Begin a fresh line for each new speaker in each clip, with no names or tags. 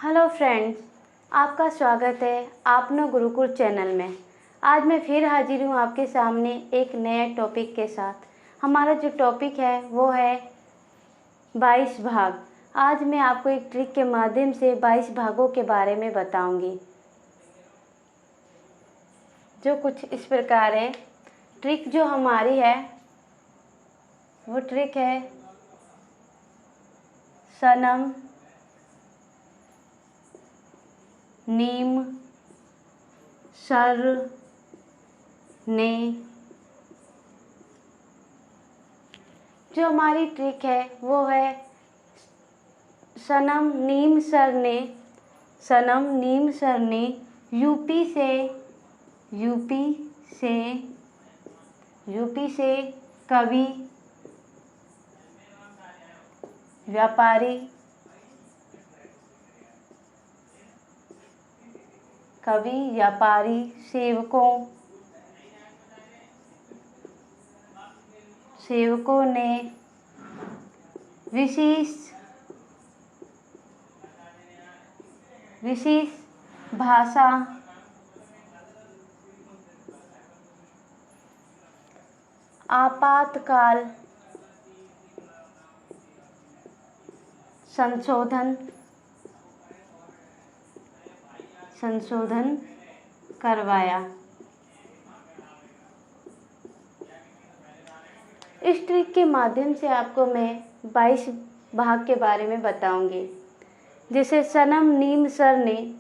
Hello friends, आपका स्वागत है आपनो गुरुकुल चैनल में। आज मैं फिर हाजिर हूँ आपके सामने एक नए टॉपिक के साथ। हमारा जो टॉपिक है वो है 22 भाग। आज मैं आपको एक ट्रिक के माध्यम से 22 भागों के बारे में बताऊंगी, जो कुछ इस प्रकार है। ट्रिक जो हमारी है वो ट्रिक है सनम नीम सर ने। जो हमारी ट्रिक है वो है सनम नीम सर ने। सनम नीम सर ने यूपी से कवि व्यापारी सेवकों ने विशेष भाषा आपातकाल संशोधन करवाया। इस ट्रिक के माध्यम से आपको मैं 22 भाग के बारे में बताऊंगी। जैसे सनम नीम सर ने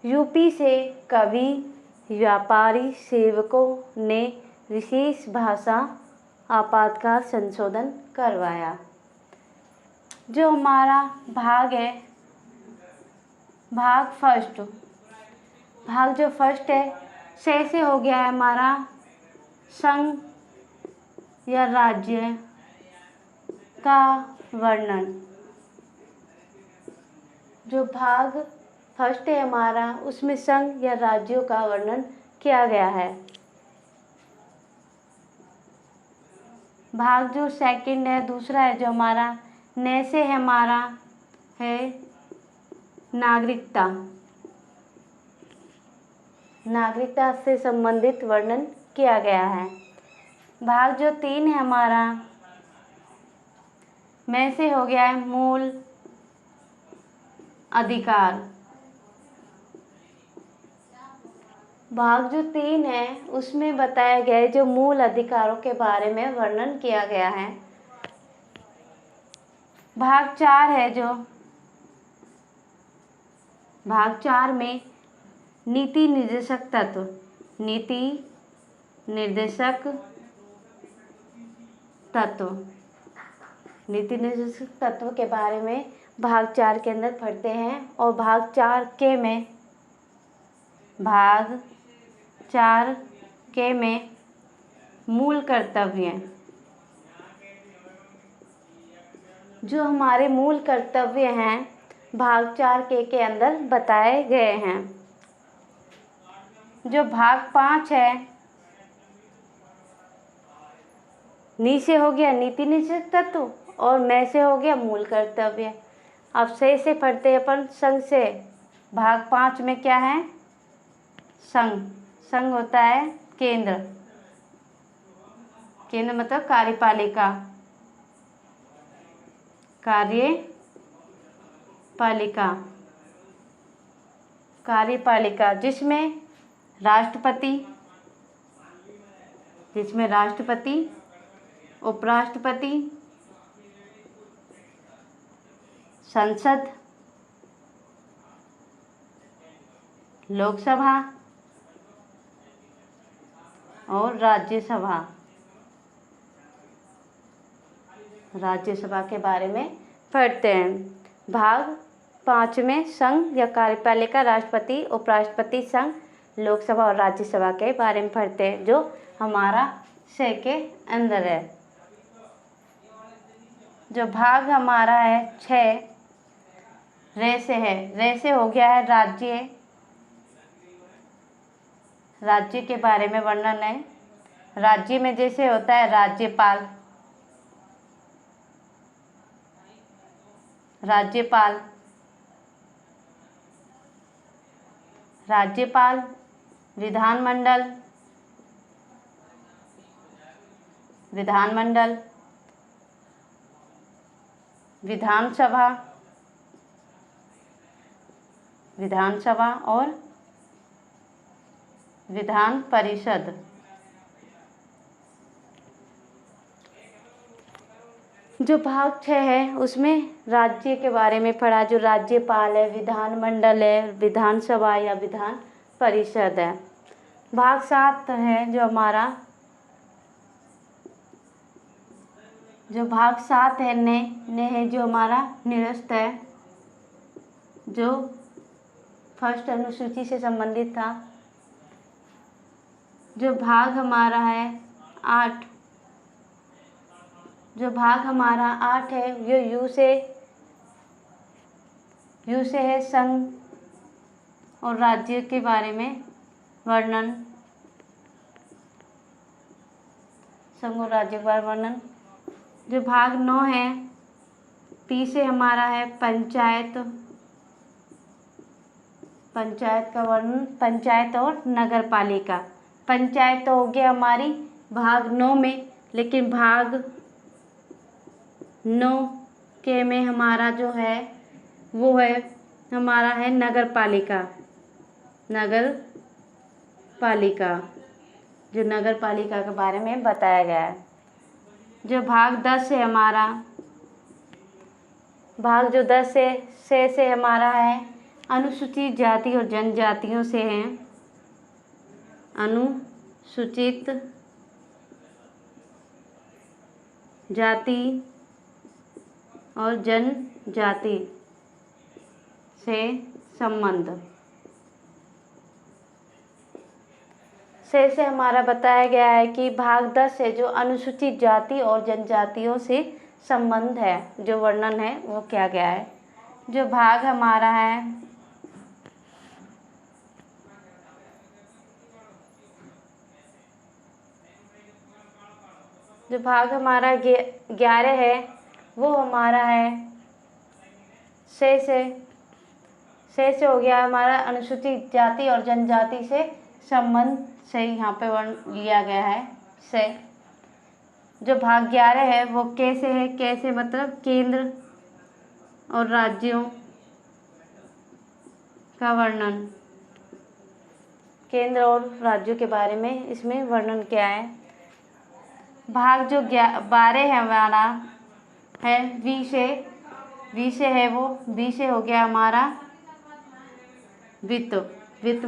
यूपी से कवि व्यापारी सेवकों ने विशेष भाषा आपातकाल संशोधन करवाया। जो हमारा भाग है भाग जो फर्स्ट है से हो गया है हमारा संघ या राज्य का वर्णन। जो भाग फर्स्ट है हमारा उसमें संघ या राज्यों का वर्णन किया गया है। भाग जो सेकंड है दूसरा है जो हमारा न से है हमारा है नागरिकता से संबंधित वर्णन किया गया है। भाग जो 3 है हमारा में से हो गया है मूल अधिकार। भाग जो 3 है उसमें बताया गया है जो मूल अधिकारों के बारे में वर्णन किया गया है। भाग 4 है जो भाग 4 में नीति निर्देशक तत्व के बारे में भाग 4 के अंदर पढ़ते हैं। और भाग 4 के में मूल कर्तव्य, जो हमारे मूल कर्तव्य हैं भाग 4 के अंदर बताए गए हैं। जो भाग 5 है नी से हो गया नीति निषेध तत्व और मैं से हो गया मूल कर्तव्य। अब से पढ़ते हैं अपन संघ से। भाग 5 में क्या है संघ होता है केंद्र मतलब कार्यपालिका जिसमें राष्ट्रपति उपराष्ट्रपति संसद लोकसभा और राज्यसभा के बारे में पढ़ते हैं। भाग 5 में संघ या कार्यपालिका राष्ट्रपति उपराष्ट्रपति संघ लोकसभा और राज्यसभा के बारे में पढ़ते हैं, जो हमारा से के अंदर है। जो भाग हमारा है 6 रे से हो गया है राज्य के बारे में वर्णन है। राज्य में जैसे होता है राज्यपाल राज्यपाल, विधानमंडल, विधानमंडल, विधानसभा, विधानसभा और विधान परिषद। जो भाग 6 है उसमें राज्य के बारे में पढ़ा, जो राज्यपाल है, विधानमंडल है, विधानसभा या विधान परिषद है। भाग 7 है जो हमारा, जो भाग 7 है ने है जो हमारा निरस्त है, जो फर्स्ट अनुसूची से संबंधित था। जो भाग हमारा है 8, जो भाग हमारा 8 है ये यू से है संघ और राज्य के बारे में वर्णन, संघ और राज्य के बारे में वर्णन। जो भाग 9 है पी से हमारा है पंचायत, पंचायत का वर्णन, पंचायत और नगर पालिका। पंचायत तो हो गया हमारी भाग 9 में, लेकिन भाग 9 के में हमारा जो है वो है हमारा है नगर पालिका, नगर पालिका, जो नगर पालिका के बारे में बताया गया है। जो भाग 10 है हमारा, भाग जो 10 से हमारा है अनुसूचित जाति और जनजातियों से है, अनुसूचित जाति और जनजाति से संबंध। से हमारा बताया गया है कि भाग 10 है जो अनुसूचित जाति और जनजातियों से संबंध है, जो वर्णन है वो किया गया है। जो भाग हमारा है जो भाग हमारा 11 है वो हमारा है से हो गया हमारा अनुसूचित जाति और जनजाति से संबंध से यहाँ पे वर्ण लिया गया है से। जो भाग 11 है वो कैसे है, कैसे मतलब केंद्र और राज्यों का वर्णन, केंद्र और राज्यों के बारे में इसमें वर्णन किया है। भाग जो 12 है हमारा है वी से है वो वी से हो गया हमारा वित्त, वित्त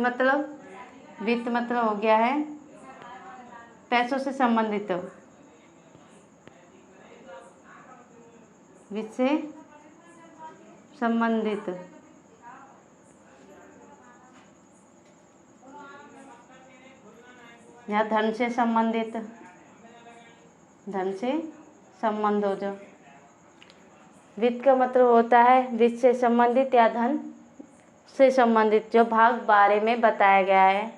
मतलब हो गया है पैसों से संबंधित, वित्त से संबंधित। या धन से संबंधित, धन से संबंध हो। जो वित्त का मतलब होता है वित्त से संबंधित या धन से संबंधित, जो भाग 12 में बताया गया है।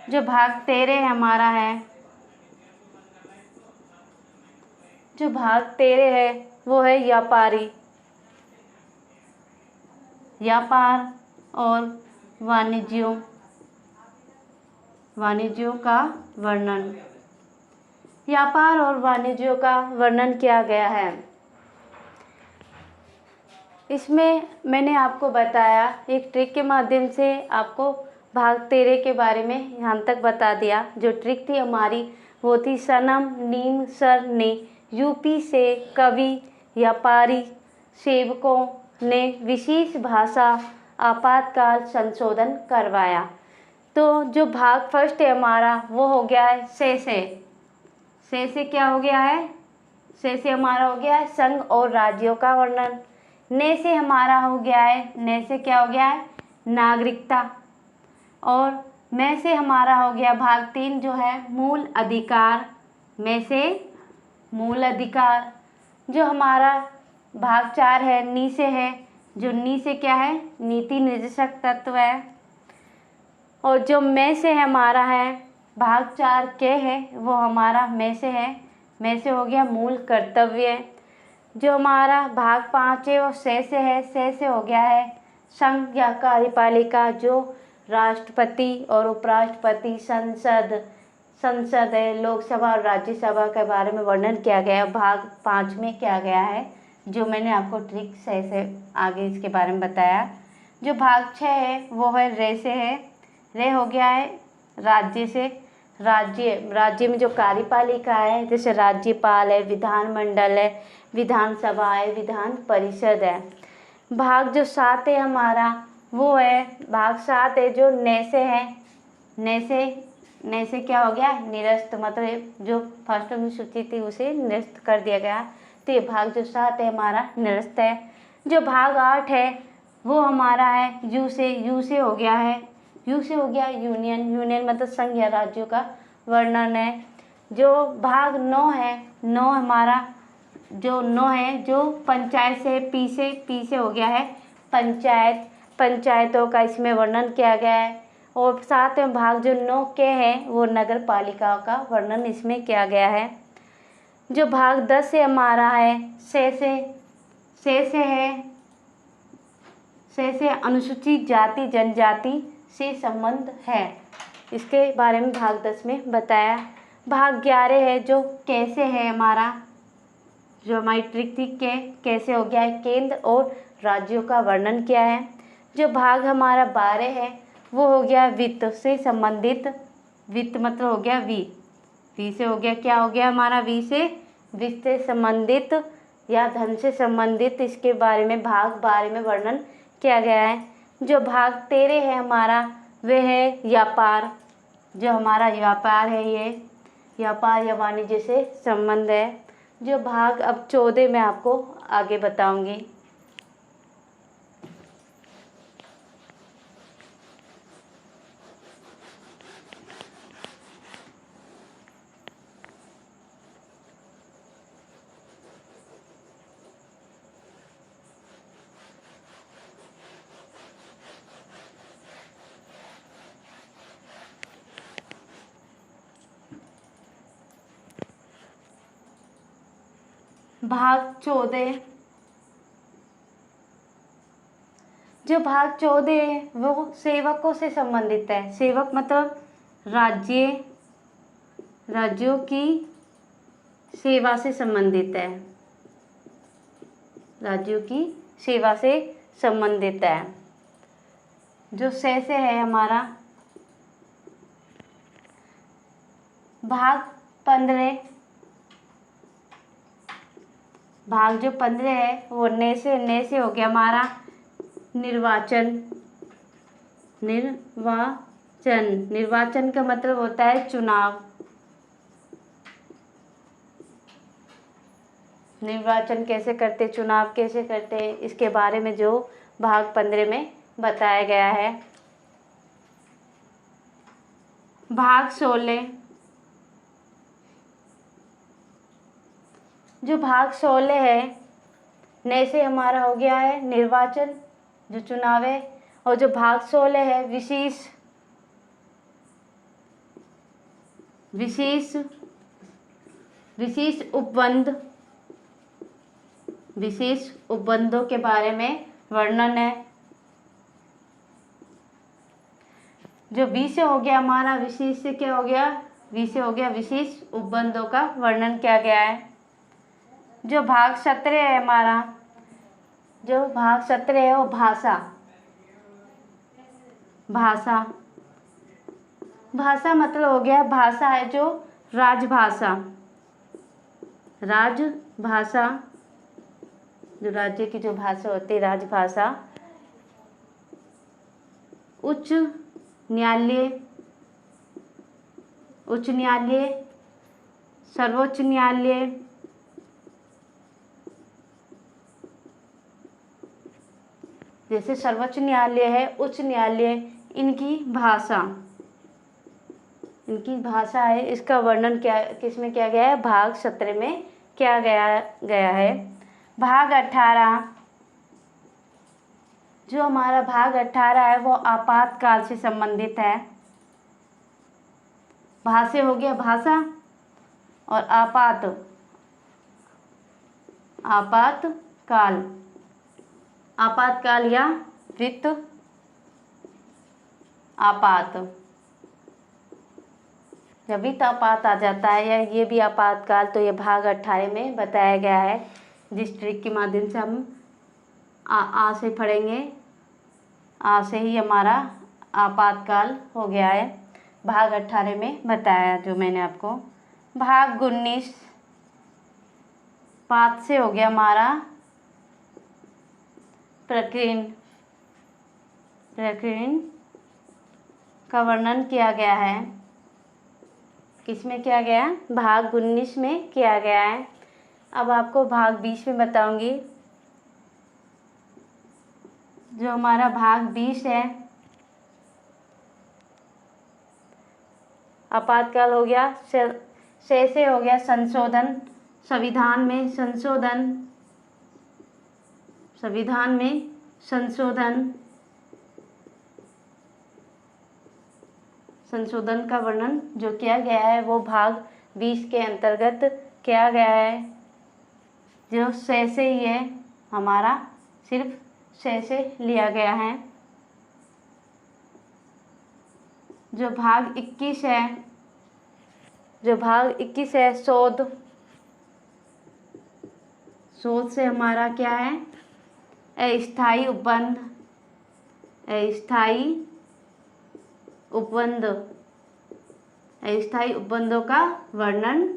जो भाग 13 हमारा है, जो भाग 13 है वो है व्यापारी, व्यापार और वाणिज्यों का वर्णन, व्यापार और वाणिज्यों का वर्णन किया गया है। इसमें मैंने आपको बताया एक ट्रिक के माध्यम से, आपको भाग 13 के बारे में यहाँ तक बता दिया। जो ट्रिक थी हमारी वो थी सनम नीम सर ने यूपी से कवि व्यापारी सेवकों ने विशेष भाषा आपातकाल संशोधन करवाया। तो जो भाग फर्स्ट है हमारा वो हो गया है से क्या हो गया है, से हमारा हो गया है संघ और राज्यों का वर्णन। ने से हमारा हो गया है, ने से क्या हो गया है नागरिकता। और में से हमारा हो गया भाग 3 जो है मूल अधिकार, में से मूल अधिकार। जो हमारा भाग 4 है नी से है, जो नी से क्या है नीति निर्देशक तत्व है। और जो में से हमारा है भाग 4 के है वो हमारा में से है, में से हो गया मूल कर्तव्य। जो हमारा भाग 5 है वो से है, से हो गया है संघ या कार्यपालिका। जो राष्ट्रपति और उपराष्ट्रपति, संसद है, लोकसभा और राज्यसभा के बारे में वर्णन किया गया है। भाग 5 में किया गया है, जो मैंने आपको ट्रिक से आगे इसके बारे में बताया। जो भाग 6 है वो है रे से है। रे हो गया है राज्य से। राज्य में जो कार्यपालिका है, जैसे राज्यपाल है, विधानमंडल है, विधानसभा है, विधान परिषद है। भाग जो 7 है हमारा, वो है भाग 7 है जो ने से है। ने से क्या हो गया, निरस्त, मतलब जो फर्स्ट में सूची थी उसे निरस्त कर दिया गया। तो ये भाग जो 7 है हमारा निरस्त है। जो भाग 8 है वो हमारा है यू से हो गया है। यू से हो गया यूनियन मतलब संघ या राज्यों का वर्णन है। जो भाग 9 है, 9 हमारा जो 9 है जो पंचायत से, पी से हो गया है पंचायतों का इसमें वर्णन किया गया है। और साथ में भाग जो 9 के है वो नगर पालिकाओं का वर्णन इसमें किया गया है। जो भाग 10 से हमारा है से अनुसूचित जाति जनजाति से संबंध है। इसके बारे में भाग 10 में बताया। भाग 11 है जो कैसे है हमारा, जो हमारी ट्रिक थी कैसे हो गया है, केंद्र और राज्यों का वर्णन किया है। जो भाग हमारा 12 है वो हो गया वित्त से संबंधित। वित्त मतलब हो गया वी से हो गया, क्या हो गया हमारा, वी से वित्त से संबंधित या धन से संबंधित, इसके बारे में भाग 12 में वर्णन किया गया है। जो भाग 13 है हमारा वह है व्यापार। जो हमारा व्यापार है ये व्यापार या वाणिज्य से संबंध है। जो भाग अब 14 में आपको आगे बताऊंगी। भाग 14, जो भाग 14 है वो सेवकों से संबंधित है। सेवक मतलब राज्यों की सेवा से संबंधित है। राज्यों की सेवा से संबंधित है। जो से है हमारा भाग 15, भाग जो 15 है वो ने से हो गया हमारा निर्वाचन का मतलब होता है चुनाव। निर्वाचन कैसे करते, चुनाव कैसे करते, इसके बारे में जो भाग 15 में बताया गया है। भाग 16, जो भाग 16 है ने से हमारा हो गया है निर्वाचन जो चुनाव है। और जो भाग 16 है विशेष उपबंधों के बारे में वर्णन है। जो बी से हो गया हमारा विशेष से क्या हो गया, वी से हो गया विशेष उपबंधों का वर्णन किया गया है। जो भाग 17 है हमारा, जो भाग 17 है वो भाषा मतलब हो गया भाषा है जो राजभाषा जो राज्य की जो भाषा होती है राजभाषा। उच्च न्यायालय, सर्वोच्च न्यायालय, जैसे सर्वोच्च न्यायालय है, उच्च न्यायालय, इनकी भाषा है। इसका वर्णन किसमें किया गया है, भाग 17 में किया गया है। भाग 18, जो हमारा भाग 18 है वो आपातकाल से संबंधित है। भाषा हो गया भाषा और आपातकाल या वित्त आपात, जब भी तो आपात आ जाता है या ये भी आपातकाल, तो ये भाग 18 में बताया गया है। जिस ट्रिक के माध्यम से हम आ से पढ़ेंगे, आ से ही हमारा आपातकाल हो गया है। भाग 18 में बताया जो मैंने आपको। भाग 19 पात से हो गया हमारा प्रकीर्ण, प्रकीर्ण का वर्णन किया गया है। किसमें किया गया है? भाग 19 में किया गया है। अब आपको भाग 20 में बताऊंगी। जो हमारा भाग 20 है, आपातकाल हो गया। से हो गया संशोधन, संविधान में संशोधन, संविधान में संशोधन, संशोधन का वर्णन जो किया गया है वो भाग 20 के अंतर्गत किया गया है। जो से ही है हमारा, सिर्फ से लिया गया है। जो भाग 21 है, जो भाग 21 है शोध, शोध से हमारा क्या है? अस्थायी उपबंध, अस्थायी उपबंध, अस्थायी उपबंधों का वर्णन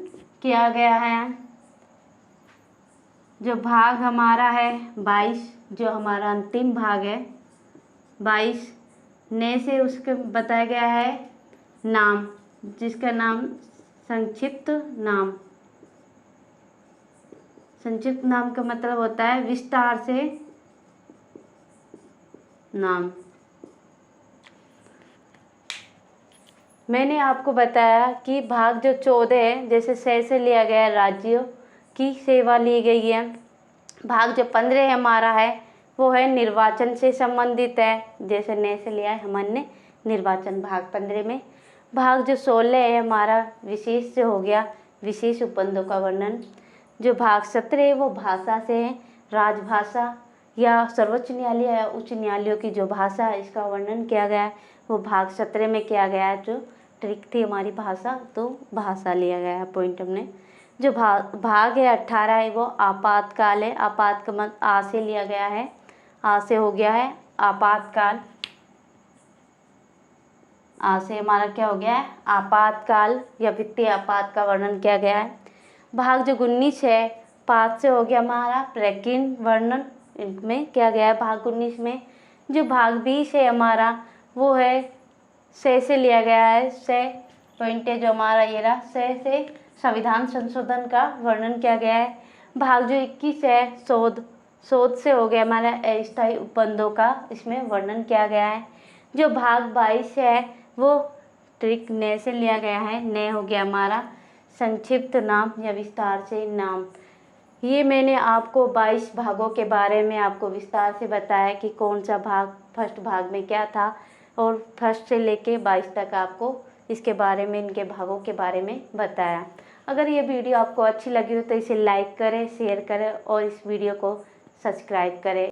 किया गया है। जो भाग हमारा है 22, जो हमारा अंतिम भाग है 22, ने से उसके बताया गया है नाम, जिसका नाम संक्षिप्त नाम, संक्षिप्त नाम का मतलब होता है विस्तार से नाम। मैंने आपको बताया कि भाग जो 14 है, जैसे से लिया गया है राज्यों की सेवा ली गई है। भाग जो 15 हमारा है वो है निर्वाचन से संबंधित है, जैसे ने से लिया है हमने निर्वाचन भाग 15 में। भाग जो 16 है हमारा विशेष से हो गया, विशेष उपबंधों का वर्णन। जो भाग 17 है वो भाषा से है, राजभाषा या सर्वोच्च न्यायालय या उच्च न्यायालयों की जो भाषा है इसका वर्णन किया गया है, वो भाग 17 में किया गया है। जो ट्रिक थी हमारी भाषा, तो भाषा लिया गया है पॉइंट हमने। जो भाग है 18 है वो आपातकाल है। आपात का मतलब आ से लिया गया है, आ से हो गया है आपातकाल। आ से हमारा क्या हो गया है? आपातकाल या वित्तीय आपात का वर्णन किया गया है। भाग जो 19 है पात से हो गया हमारा प्रकीर्ण वर्णन, इनमें किया गया है भाग 19 में। जो भाग 20 है हमारा वो है से लिया गया है। से पॉइंट है जो हमारा ये रहा, से संविधान संशोधन का वर्णन किया गया है। भाग जो 21 है शोध, शोध से हो गया हमारा अस्थायी उपबंधों का इसमें वर्णन किया गया है। जो भाग 22 है वो ट्रिक ने से लिया गया है। ने हो गया हमारा संक्षिप्त नाम या विस्तार से नाम। ये मैंने आपको 22 भागों के बारे में आपको विस्तार से बताया कि कौन सा भाग फर्स्ट भाग में क्या था, और फर्स्ट से लेके 22 तक आपको इसके बारे में, इनके भागों के बारे में बताया। अगर ये वीडियो आपको अच्छी लगी हो तो इसे लाइक करें, शेयर करें और इस वीडियो को सब्सक्राइब करें।